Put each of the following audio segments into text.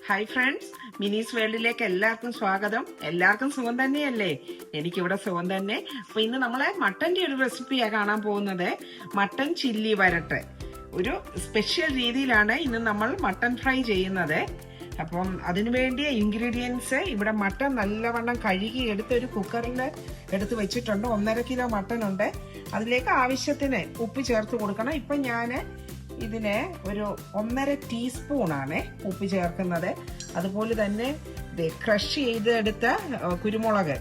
Hi friends, മിനീസ് വേൾഡിലേക്ക് എല്ലാവർക്കും സ്വാഗതം. എല്ലാവർക്കും സുഖം തന്നെയല്ലേ? എനിക്കിവിടെ സുഖം തന്നെ. അപ്പൊ ഇന്ന് നമ്മളെ മട്ടന്റെ ഒരു റെസിപ്പിയാണ് കാണാൻ പോകുന്നത്. മട്ടൻ ചില്ലി വരട്ട് ഒരു സ്പെഷ്യൽ രീതിയിലാണ് ഇന്ന് നമ്മൾ മട്ടൻ ഫ്രൈ ചെയ്യുന്നത്. അപ്പം അതിനു വേണ്ടിയ ഇൻഗ്രീഡിയൻസ് ഇവിടെ മട്ടൻ നല്ലവണ്ണം കഴുകി എടുത്ത് ഒരു കുക്കറിൽ എടുത്ത് വെച്ചിട്ടുണ്ട്. 1.5 കിലോ മട്ടൻ ഉണ്ട്. അതിലേക്ക് ആവശ്യത്തിന് ഉപ്പ് ചേർത്ത് കൊടുക്കണം. ഇപ്പം ഞാൻ ഇതിന് ഒരു 1.5 ടീസ്പൂണാണ് ഉപ്പ് ചേർക്കുന്നത്. അതുപോലെ തന്നെ ക്രഷ് ചെയ്തെടുത്ത കുരുമുളക്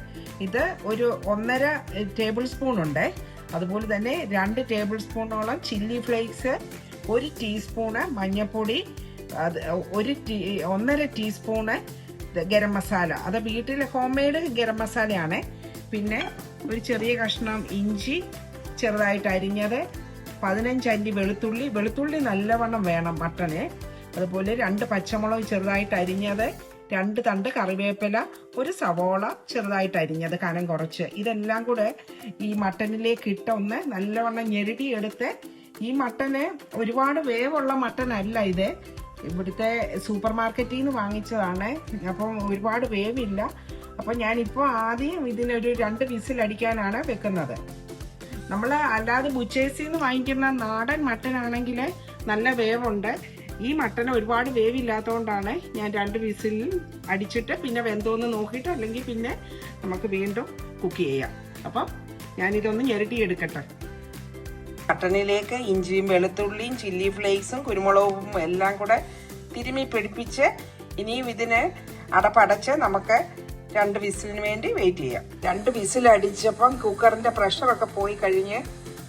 ഇത് ഒരു 1.5 ടേബിൾ സ്പൂൺ ഉണ്ട്. അതുപോലെ തന്നെ 2 ടേബിൾ സ്പൂണോളം ചില്ലി ഫ്ലേക്സ്, 1 ടീസ്പൂണ് മഞ്ഞൾപ്പൊടി, 1.5 ടീസ്പൂണ് ഗരം മസാല. അത് വീട്ടിൽ ഹോം മെയ്ഡ് ഗരം മസാലയാണ്. പിന്നെ ഒരു ചെറിയ കഷ്ണം ഇഞ്ചി ചെറുതായിട്ട് അരിഞ്ഞത്, 15 അല്ലി വെളുത്തുള്ളി നല്ലവണ്ണം വേണം മട്ടന്. അതുപോലെ 2 പച്ചമുളക് ചെറുതായിട്ട് അരിഞ്ഞത്, 2 തണ്ട് കറിവേപ്പില, 1 സവോള ചെറുതായിട്ട് അരിഞ്ഞത് കനം കുറച്ച്. ഇതെല്ലാം കൂടെ ഈ മട്ടനിലേക്ക് ഇട്ട് ഒന്ന് നല്ലവണ്ണം ഞെരടിയെടുത്ത്, ഈ മട്ടന് ഒരുപാട് വേവുള്ള മട്ടൻ അല്ല ഇത്, ഇവിടുത്തെ സൂപ്പർ മാർക്കറ്റിൽ നിന്ന് വാങ്ങിച്ചതാണ്. അപ്പം ഒരുപാട് വേവില്ല. അപ്പം ഞാനിപ്പോൾ ആദ്യം ഇതിനൊരു 2 വിസിൽ അടിക്കാനാണ് വെക്കുന്നത്. നമ്മൾ അല്ലാതെ ബുച്ചേഴ്സിൽ നിന്ന് വാങ്ങിക്കുന്ന നാടൻ മട്ടനാണെങ്കിൽ നല്ല വേവുണ്ട്. ഈ മട്ടന് ഒരുപാട് വേവില്ലാത്തതുകൊണ്ടാണ് ഞാൻ 2 വിസിലിൽ അടിച്ചിട്ട് പിന്നെ വെന്തോന്ന് നോക്കിയിട്ട്, അല്ലെങ്കിൽ പിന്നെ നമുക്ക് വീണ്ടും കുക്ക് ചെയ്യാം. അപ്പം ഞാനിതൊന്ന് ഞെരട്ടിയെടുക്കട്ടെ. മട്ടനിലേക്ക് ഇഞ്ചിയും വെളുത്തുള്ളിയും ചില്ലി ഫ്ലേക്സും കുരുമുളകും എല്ലാം കൂടെ തിരുമ്മി പിടിപ്പിച്ച് ഇനിയും ഇതിന് അടപ്പടച്ച് നമുക്ക് 2 വിസിലിന് വേണ്ടി വെയിറ്റ് ചെയ്യാം. 2 വിസിൽ അടിച്ചപ്പം കുക്കറിന്റെ പ്രഷറൊക്കെ പോയി കഴിഞ്ഞ്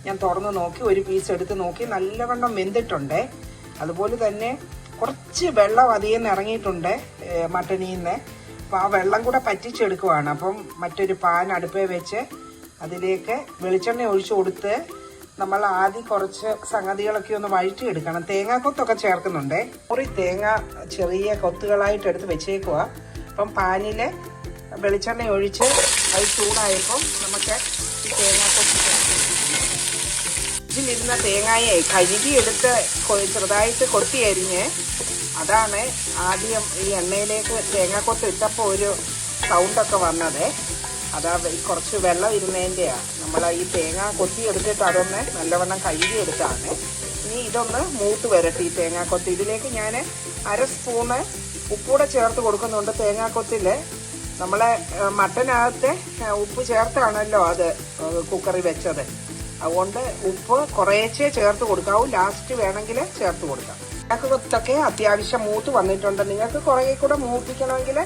ഞാൻ തുറന്ന് നോക്കി, ഒരു പീസ് എടുത്ത് നോക്കി, നല്ലവണ്ണം വെന്തിട്ടുണ്ട്. അതുപോലെ തന്നെ കുറച്ച് വെള്ളം അധികം ഇറങ്ങിയിട്ടുണ്ട് മട്ടനിൽ നിന്ന്. അപ്പം ആ വെള്ളം കൂടെ പറ്റിച്ചെടുക്കുവാണ്. അപ്പം മറ്റൊരു പാൻ അടുപ്പേ വെച്ച് അതിലേക്ക് വെളിച്ചെണ്ണ ഒഴിച്ചു കൊടുത്ത് നമ്മൾ ആദ്യം കുറച്ച് സംഗതികളൊക്കെ ഒന്ന് വഴറ്റിയെടുക്കണം. തേങ്ങാക്കൊത്തൊക്കെ ചേർക്കുന്നുണ്ട്. ഒരു തേങ്ങ ചെറിയ കൊത്തുകളായിട്ട് എടുത്ത് വെച്ചേക്കുക. അപ്പം പാനിൽ വെളിച്ചെണ്ണ ഒഴിച്ച് അത് ചൂടായപ്പം നമുക്ക് ഈ തേങ്ങാക്കൊത്ത് ഇതിലിരുന്ന തേങ്ങയെ കഴുകിയെടുത്ത് ചെറുതായിട്ട് കൊത്തി അരിഞ്ഞ്, അതാണ് ആദ്യം ഈ എണ്ണയിലേക്ക് തേങ്ങാക്കൊത്ത് ഇട്ടപ്പോൾ ഒരു സൗണ്ടൊക്കെ വന്നത്. അതാ കുറച്ച് വെള്ളം ഇരുന്നതിൻ്റെയാണ്. നമ്മൾ ഈ തേങ്ങ കൊത്തി എടുത്തിട്ട് അതൊന്ന് നല്ലവണ്ണം കഴുകിയെടുത്താണ്. ഇനി ഇതൊന്ന് മൂത്ത് വരട്ടെ ഈ തേങ്ങാക്കൊത്ത്. ഇതിലേക്ക് ഞാൻ 1/2 സ്പൂണ് ഉപ്പൂടെ ചേർത്ത് കൊടുക്കുന്നുണ്ട്. തേങ്ങാക്കൊത്തിൽ നമ്മളെ മട്ടനകത്ത് ഉപ്പ് ചേർത്താണല്ലോ അത് കുക്കറിൽ വെച്ചത്. അതുകൊണ്ട് ഉപ്പ് കുറേശ്ശേ ചേർത്ത് കൊടുക്കാവൂ. ലാസ്റ്റ് വേണമെങ്കിൽ ചേർത്ത് കൊടുക്കാം. തേങ്ങാക്കൊത്തൊക്കെ അത്യാവശ്യം മൂത്ത് വന്നിട്ടുണ്ട്. നിങ്ങൾക്ക് കുറേ കൂടെ മൂപ്പിക്കണമെങ്കിൽ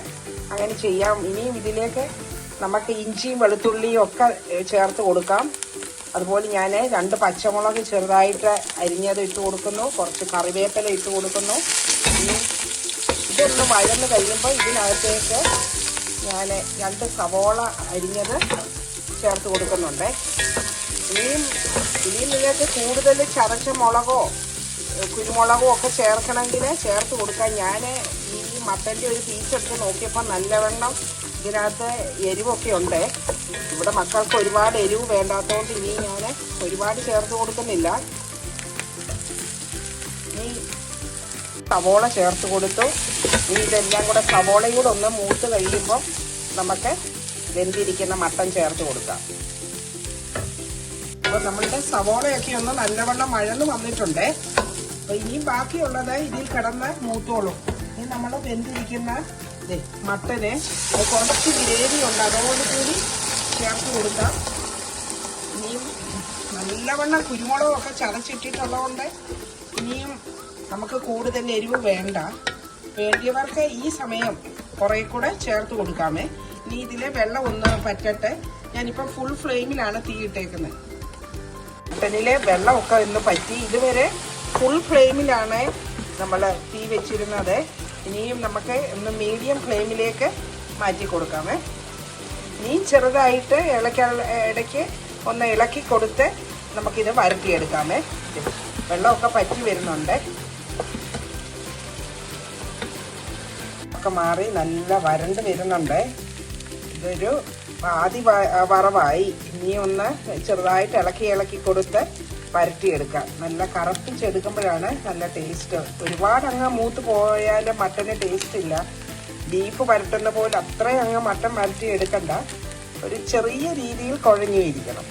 അങ്ങനെ ചെയ്യാം. ഇനിയും ഇതിലേക്ക് നമുക്ക് ഇഞ്ചിയും വെളുത്തുള്ളിയും ഒക്കെ ചേർത്ത് കൊടുക്കാം. അതുപോലെ ഞാൻ 2 പച്ചമുളക് ചെറുതായിട്ട് അരിഞ്ഞത് ഇട്ട് കൊടുക്കുന്നു. കുറച്ച് കറിവേപ്പില ഇട്ട് കൊടുക്കുന്നു. ഇതൊന്ന് വഴന്ന് കഴിയുമ്പോൾ ഇതിനകത്തേക്ക് ഞാൻ 2 സവോള അരിഞ്ഞത് ചേർത്ത് കൊടുക്കുന്നുണ്ട്. ഇനിയും നിങ്ങൾക്ക് കൂടുതൽ ചതച്ച മുളകോ കുരുമുളകോ ഒക്കെ ചേർക്കണമെങ്കിൽ ചേർത്ത് കൊടുക്കാം. ഞാൻ ഈ മട്ടൻ്റെ ഒരു പീസ് എടുത്ത് നോക്കിയപ്പോൾ നല്ലവണ്ണം ഇതിനകത്ത് എരിവൊക്കെ ഉണ്ട്. ഇവിടെ മക്കൾക്ക് ഒരുപാട് എരിവ് വേണ്ടാത്തതുകൊണ്ട് ഇനി ഞാൻ ഒരുപാട് ചേർത്ത് കൊടുക്കുന്നില്ല. ഇനി സവോള ചേർത്ത് കൊടുത്തു. ഇനി ഇതെല്ലാം കൂടെ സവോളയും കൂടെ ഒന്ന് മൂത്ത് കഴിയുമ്പോൾ നമുക്ക് വെന്തിരിക്കുന്ന മട്ടൻ ചേർത്ത് കൊടുക്കാം. അപ്പോൾ നമ്മളുടെ സവോളയൊക്കെ ഒന്ന് നല്ലവണ്ണം മഴന്ന് വന്നിട്ടുണ്ട്. അപ്പോൾ ഇനിയും ബാക്കിയുള്ളത് ഇതിൽ കിടന്ന് മൂത്തോളും. ഇനി നമ്മൾ വെന്തിരിക്കുന്ന മട്ടന് കുറച്ച് ഗ്രേവി ഉണ്ട്, അതോടുകൂടി ചേർത്ത് കൊടുക്കാം. ഇനിയും നല്ലവണ്ണം കുരുമുളകൊക്കെ ചതച്ചിട്ടിട്ടുള്ളതുകൊണ്ട് ഇനിയും നമുക്ക് കൂടുതൽ എരിവ് വേണ്ട. വേണ്ടിയവർക്ക് ഈ സമയം കുറേ കൂടെ ചേർത്ത് കൊടുക്കാമേ. ഇനി ഇതിലെ വെള്ളം ഒന്ന് പറ്റട്ടെ. ഞാനിപ്പം ഫുൾ ഫ്ലെയിമിലാണ് തീ ഇട്ടേക്കുന്നത്. മട്ടനിലെ വെള്ളമൊക്കെ ഒന്ന് പറ്റി. ഇതുവരെ ഫുൾ ഫ്ലെയിമിലാണ് നമ്മൾ തീ വെച്ചിരുന്നത്. ഇനിയും നമുക്ക് ഒന്ന് മീഡിയം ഫ്ലെയിമിലേക്ക് മാറ്റി കൊടുക്കാമേ. ഇനിയും ചെറുതായിട്ട് ഇടയ്ക്ക് ഒന്ന് ഇളക്കി കൊടുത്ത് നമുക്കിത് വരട്ടിയെടുക്കാമേ. വെള്ളമൊക്കെ പറ്റി വരുന്നുണ്ട്. ഒക്കെ മാറി നല്ല വരണ്ട് വരുന്നുണ്ട്. ഇതൊരു പാതി വറവായി. ഇനി ഒന്ന് ചെറുതായിട്ട് ഇളക്കി കൊടുത്ത് വരട്ടിയെടുക്കാം. നല്ല കറുപ്പിച്ചെടുക്കുമ്പോഴാണ് നല്ല ടേസ്റ്റ്. ഒരുപാട് അങ്ങ് മൂത്ത് പോയാലും മട്ടന് ടേസ്റ്റ് ഇല്ല. ബീഫ് വരട്ടുന്ന പോലെ അത്രയും അങ്ങ് മട്ടൻ വരട്ടി എടുക്കണ്ട. ഒരു ചെറിയ രീതിയിൽ കുഴഞ്ഞിരിക്കണം.